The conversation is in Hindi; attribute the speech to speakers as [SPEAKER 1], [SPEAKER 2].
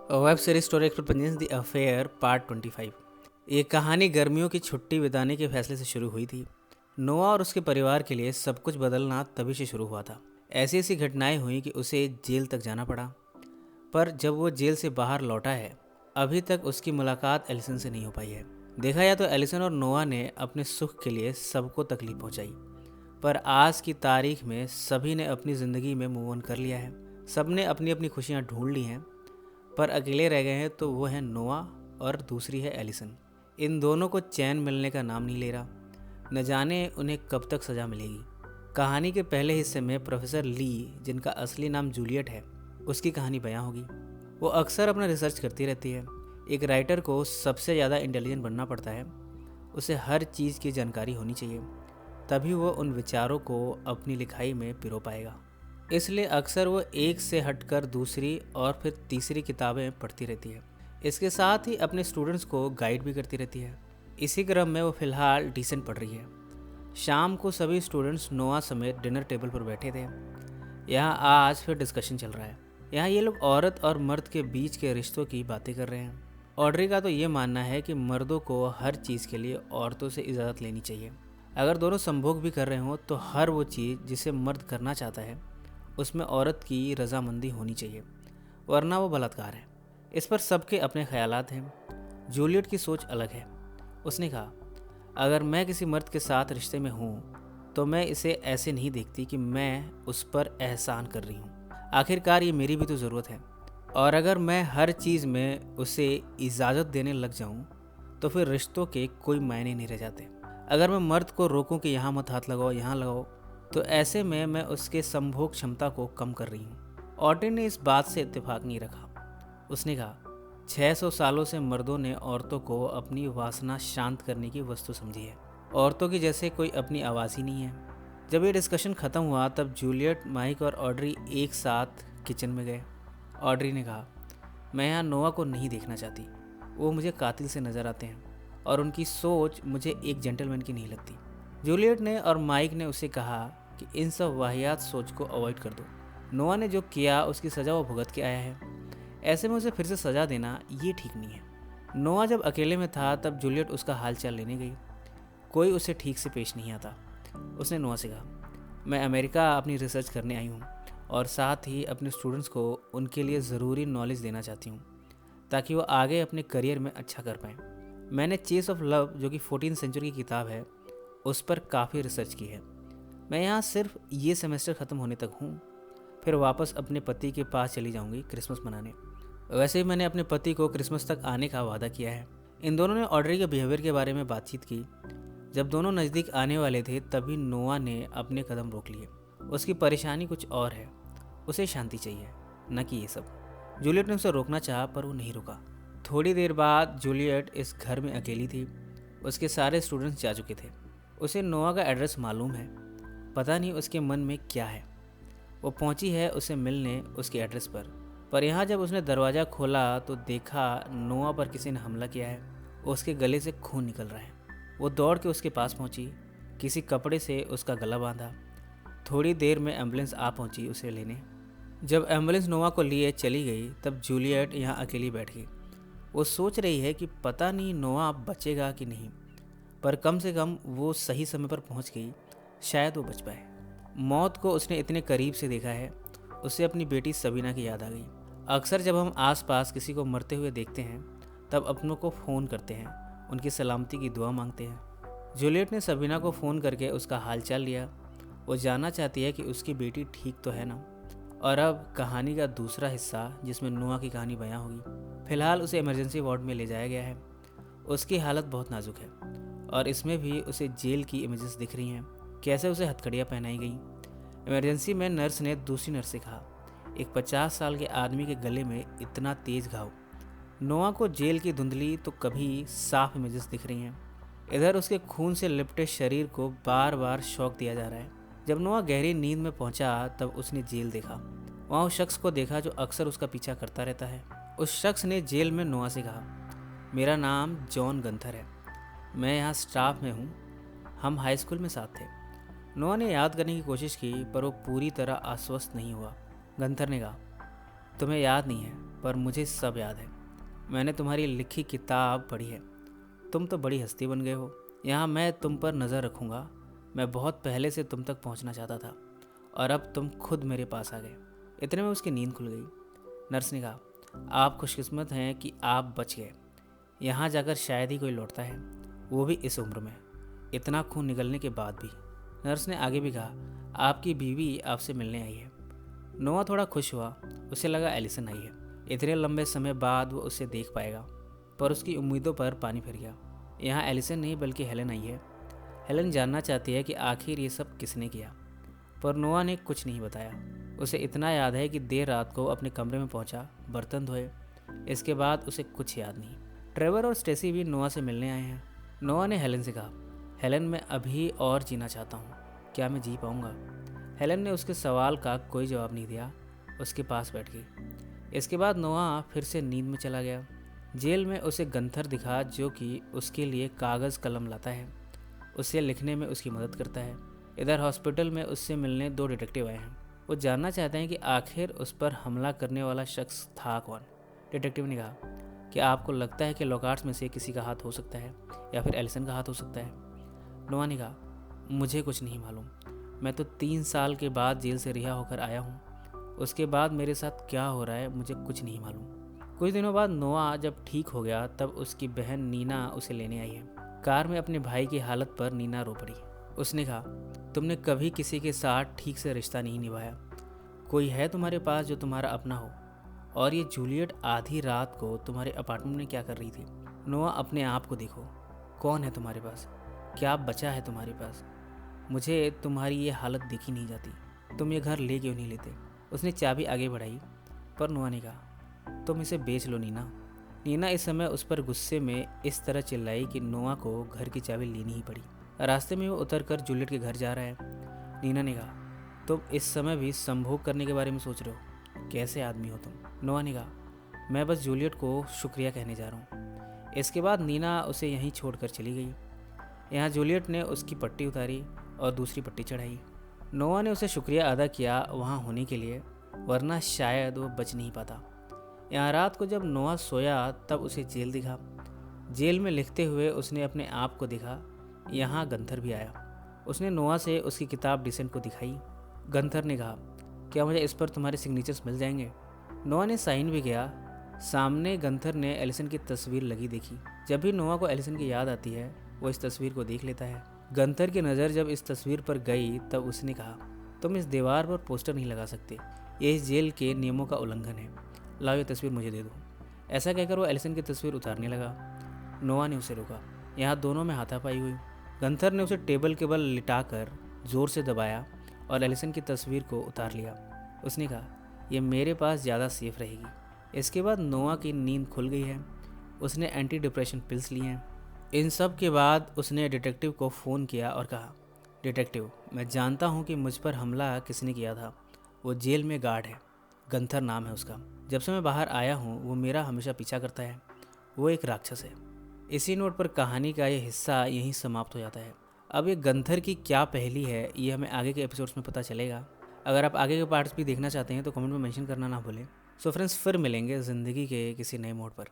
[SPEAKER 1] Web series story expense the affair part 25। ये कहानी गर्मियों की छुट्टी बिताने के फैसले से शुरू हुई थी। नोआ और उसके परिवार के लिए सब कुछ बदलना तभी से शुरू हुआ था। ऐसी ऐसी घटनाएं हुई कि उसे जेल तक जाना पड़ा। पर जब वो जेल से बाहर लौटा है, अभी तक उसकी मुलाकात एलिसन से नहीं हो पाई है। देखा जाए तो एलिसन और नोआ ने अपने सुख के लिए सबको तकलीफ पहुंचाई, पर आज की तारीख में सभी ने अपनी ज़िंदगी में मूव ऑन कर लिया है। सबने अपनी अपनी खुशियाँ ढूंढ ली हैं, पर अकेले रह गए हैं तो वो है नोआ और दूसरी है एलिसन। इन दोनों को चैन मिलने का नाम नहीं ले रहा। न जाने उन्हें कब तक सज़ा मिलेगी। कहानी के पहले हिस्से में प्रोफेसर ली, जिनका असली नाम जूलियट है, उसकी कहानी बयां होगी। वो अक्सर अपना रिसर्च करती रहती है। एक राइटर को सबसे ज़्यादा इंटेलिजेंट बनना पड़ता है। उसे हर चीज़ की जानकारी होनी चाहिए, तभी वो उन विचारों को अपनी लिखाई में पिरो पाएगा। इसलिए अक्सर वो एक से हटकर दूसरी और फिर तीसरी किताबें पढ़ती रहती है। इसके साथ ही अपने स्टूडेंट्स को गाइड भी करती रहती है। इसी क्रम में वो फिलहाल डिसेंट पढ़ रही है। शाम को सभी स्टूडेंट्स नोआ समेत डिनर टेबल पर बैठे थे। यहाँ आज फिर डिस्कशन चल रहा है। यहाँ ये लोग औरत और मर्द के बीच के रिश्तों की बातें कर रहे हैं। ऑड्री का तो ये मानना है कि मर्दों को हर चीज़ के लिए औरतों से इजाज़त लेनी चाहिए। अगर दोनों संभोग भी कर रहे हों तो हर वो चीज़ जिसे मर्द करना चाहता है उसमें औरत की रजामंदी होनी चाहिए, वरना वो बलात्कार है। इस पर सबके अपने ख्यालात हैं। जूलियट की सोच अलग है। उसने कहा, अगर मैं किसी मर्द के साथ रिश्ते में हूँ तो मैं इसे ऐसे नहीं देखती कि मैं उस पर एहसान कर रही हूँ। आखिरकार ये मेरी भी तो ज़रूरत है, और अगर मैं हर चीज़ में उसे इजाज़त देने लग जाऊँ तो फिर रिश्तों के कोई मायने नहीं रह जाते। अगर मैं मर्द को रोकूं कि यहाँ मत हाथ लगाओ, यहाँ लगाओ, तो ऐसे में मैं उसके संभोग क्षमता को कम कर रही हूँ। ऑड्री ने इस बात से इत्तेफाक नहीं रखा। उसने कहा, 600 सालों से मर्दों ने औरतों को अपनी वासना शांत करने की वस्तु समझी है। औरतों की जैसे कोई अपनी आवाज़ ही नहीं है। जब ये डिस्कशन ख़त्म हुआ तब जूलियट, माइक और ऑड्री एक साथ किचन में गए। ऑड्री ने कहा, मैं यहाँ नोआ को नहीं देखना चाहती। वो मुझे कातिल से नज़र आते हैं और उनकी सोच मुझे एक जेंटलमैन की नहीं लगती। जूलियट ने और माइक ने उसे कहा कि इन सब वाहियात सोच को अवॉइड कर दो। नोआ ने जो किया उसकी सज़ा वो भुगत के आया है। ऐसे में उसे फिर से सज़ा देना ये ठीक नहीं है। नोआ जब अकेले में था तब जूलियट उसका हाल चाल लेने गई। कोई उसे ठीक से पेश नहीं आता। उसने नोआ से कहा, मैं अमेरिका अपनी रिसर्च करने आई हूँ और साथ ही अपने स्टूडेंट्स को उनके लिए ज़रूरी नॉलेज देना चाहती हूँ ताकि वो आगे अपने करियर में अच्छा कर पाएँ। मैंने चेस ऑफ लव, जो कि 14वीं सेंचुरी की किताब है, उस पर काफ़ी रिसर्च की है। मैं यहाँ सिर्फ ये सेमेस्टर ख़त्म होने तक हूँ, फिर वापस अपने पति के पास चली जाऊँगी क्रिसमस मनाने। वैसे ही मैंने अपने पति को क्रिसमस तक आने का वादा किया है। इन दोनों ने ऑड्री के बिहेवियर के बारे में बातचीत की। जब दोनों नज़दीक आने वाले थे तभी नोआ ने अपने कदम रोक लिए। उसकी परेशानी कुछ और है। उसे शांति चाहिए, न कि ये सब। जूलियट ने उसे रोकना चाहा पर वो नहीं रुका। थोड़ी देर बाद जूलियट इस घर में अकेली थी। उसके सारे स्टूडेंट्स जा चुके थे। उसे नोआ का एड्रेस मालूम है। पता नहीं उसके मन में क्या है। वो पहुंची है उसे मिलने उसके एड्रेस पर यहाँ जब उसने दरवाज़ा खोला तो देखा नोआ पर किसी ने हमला किया है। उसके गले से खून निकल रहा है। वो दौड़ के उसके पास पहुंची, किसी कपड़े से उसका गला बांधा। थोड़ी देर में एम्बुलेंस आ पहुंची उसे लेने। जब एम्बुलेंस नोआ को लिए चली गई तब जूलियट यहाँ अकेली बैठ गई। वो सोच रही है कि पता नहीं नोआ बचेगा कि नहीं, पर कम से कम वो सही समय पर पहुंच गई, शायद वो बच पाए। मौत को उसने इतने करीब से देखा है। उसे अपनी बेटी सबीना की याद आ गई। अक्सर जब हम आसपास किसी को मरते हुए देखते हैं तब अपनों को फ़ोन करते हैं, उनकी सलामती की दुआ मांगते हैं। जूलियट ने सबीना को फ़ोन करके उसका हालचाल लिया। वो जानना चाहती है कि उसकी बेटी ठीक तो है ना। और अब कहानी का दूसरा हिस्सा, जिसमें नोआ की कहानी बयां होगी। फ़िलहाल उसे इमरजेंसी वार्ड में ले जाया गया है। उसकी हालत बहुत नाजुक है और इसमें भी उसे जेल की इमेजेस दिख रही हैं, कैसे उसे हथकड़ियाँ पहनाई गई। इमरजेंसी में नर्स ने दूसरी नर्स से कहा, एक 50 साल के आदमी के गले में इतना तेज घाव। नोआ को जेल की धुंधली तो कभी साफ इमेजेस दिख रही हैं। इधर उसके खून से लिपटे शरीर को बार बार शॉक दिया जा रहा है। जब नोआ गहरी नींद में पहुंचा तब उसने जेल देखा। वहाँ उस शख्स को देखा जो अक्सर उसका पीछा करता रहता है। उस शख्स ने जेल में नोआ से कहा, मेरा नाम जॉन गंथर है, मैं यहाँ स्टाफ में हूँ, हम हाई स्कूल में साथ थे। नोआ ने याद करने की कोशिश की पर वो पूरी तरह आश्वस्त नहीं हुआ। गंथर ने कहा, तुम्हें याद नहीं है, पर मुझे सब याद है। मैंने तुम्हारी लिखी किताब पढ़ी है। तुम तो बड़ी हस्ती बन गए हो। यहाँ मैं तुम पर नज़र रखूँगा। मैं बहुत पहले से तुम तक पहुँचना चाहता था और अब तुम खुद मेरे पास आ गए। इतने में उसकी नींद खुल गई। नर्स ने कहा, आप खुशकिस्मत हैं कि आप बच गए। यहाँ जाकर शायद ही कोई लौटता है, वो भी इस उम्र में, इतना खून निकलने के बाद भी। नर्स ने आगे भी कहा, आपकी बीवी आपसे मिलने आई है। नोआ थोड़ा खुश हुआ। उसे लगा एलिसन आई है, इतने लंबे समय बाद वो उसे देख पाएगा, पर उसकी उम्मीदों पर पानी फिर गया। यहाँ एलिसन नहीं बल्कि हेलन आई है। हेलन जानना चाहती है कि आखिर ये सब किसने किया, पर नोआ ने कुछ नहीं बताया। उसे इतना याद है कि देर रात को अपने कमरे में पहुंचा, बर्तन धोए। इसके बाद उसे कुछ याद नहीं। ट्रेवर और स्टेसी भी नोआ से मिलने आए हैं। नोआ ने हेलन से कहा, हेलन मैं अभी और जीना चाहता हूँ, क्या मैं जी पाऊँगा? हेलन ने उसके सवाल का कोई जवाब नहीं दिया, उसके पास बैठ गई। इसके बाद नोआ फिर से नींद में चला गया। जेल में उसे गंथर दिखा, जो कि उसके लिए कागज़ कलम लाता है, उसे लिखने में उसकी मदद करता है। इधर हॉस्पिटल में उससे मिलने 2 डिटेक्टिव आए हैं। वो जानना चाहते हैं कि आखिर उस पर हमला करने वाला शख्स था कौन। डिटेक्टिव ने कहा, क्या आपको लगता है कि लॉकआउट्स में से किसी का हाथ हो सकता है या फिर एलिसन का हाथ हो सकता है? नोआ ने कहा, मुझे कुछ नहीं मालूम। मैं तो 3 साल के बाद जेल से रिहा होकर आया हूँ। उसके बाद मेरे साथ क्या हो रहा है मुझे कुछ नहीं मालूम। कुछ दिनों बाद नोआ जब ठीक हो गया तब उसकी बहन नीना उसे लेने आई है। कार में अपने भाई की हालत पर नीना रो पड़ी। उसने कहा, तुमने कभी किसी के साथ ठीक से रिश्ता नहीं निभाया। कोई है तुम्हारे पास जो तुम्हारा अपना हो? और ये जूलियट आधी रात को तुम्हारे अपार्टमेंट में क्या कर रही थी? नोआ, अपने आप को देखो। कौन है तुम्हारे पास? क्या बचा है तुम्हारे पास? मुझे तुम्हारी ये हालत देखी नहीं जाती। तुम ये घर ले क्यों नहीं लेते? उसने चाबी आगे बढ़ाई, पर नोआ ने कहा, तुम इसे बेच लो नीना। नीना इस समय उस पर गुस्से में इस तरह चिल्लाई कि नोआ को घर की चाबी लेनी ही पड़ी। रास्ते में वो उतरकर जूलियट के घर जा रहा है। नीना ने कहा, तुम इस समय भी संभोग करने के बारे में सोच रहे हो? कैसे आदमी हो तुम? नोआ ने कहा, मैं बस जूलियट को शुक्रिया कहने जा रहा हूँ। इसके बाद नीना उसे यहीं छोड़कर चली गई। यहाँ जूलियट ने उसकी पट्टी उतारी और दूसरी पट्टी चढ़ाई। नोआ ने उसे शुक्रिया अदा किया वहाँ होने के लिए, वरना शायद वो बच नहीं पाता। यहाँ रात को जब नोआ सोया तब उसे जेल दिखा। जेल में लिखते हुए उसने अपने आप को देखा। यहाँ गंथर भी आया। उसने नोआ से उसकी किताब डिसेंट को दिखाई। गंथर ने कहा, क्या मुझे इस पर तुम्हारे सिग्नेचर्स मिल जाएंगे? नोआ ने साइन भी किया। सामने गंथर ने एलिसन की तस्वीर लगी देखी। जब भी नोआ को एलिसन की याद आती है वो इस तस्वीर को देख लेता है। गंथर की नज़र जब इस तस्वीर पर गई तब उसने कहा, तुम इस दीवार पर पोस्टर नहीं लगा सकते, ये इस जेल के नियमों का उल्लंघन है। लाओ ये तस्वीर मुझे दे दो। ऐसा कहकर वो एलिसन की तस्वीर उतारने लगा। नोआ ने उसे रोका। यहाँ दोनों में हाथापाई हुई। गंथर ने उसे टेबल के बल लिटाकर जोर से दबाया और एलिसन की तस्वीर को उतार लिया। उसने कहा, यह मेरे पास ज़्यादा सेफ रहेगी। इसके बाद नोआ की नींद खुल गई है। उसने एंटी डिप्रेशन पिल्स लिए हैं। इन सब के बाद उसने डिटेक्टिव को फ़ोन किया और कहा, डिटेक्टिव, मैं जानता हूँ कि मुझ पर हमला किसने किया था। वो जेल में गार्ड है, गंथर नाम है उसका। जब से मैं बाहर आया हूँ वो मेरा हमेशा पीछा करता है। वो एक राक्षस है। इसी नोट पर कहानी का ये हिस्सा यहीं समाप्त हो जाता है। अब ये गंथर की क्या पहेली है ये हमें आगे के एपिसोड्स में पता चलेगा। अगर आप आगे के पार्ट्स भी देखना चाहते हैं तो कमेंट में मेंशन करना ना भूलें। सो फ्रेंड्स, फिर मिलेंगे ज़िंदगी के किसी नए मोड़ पर।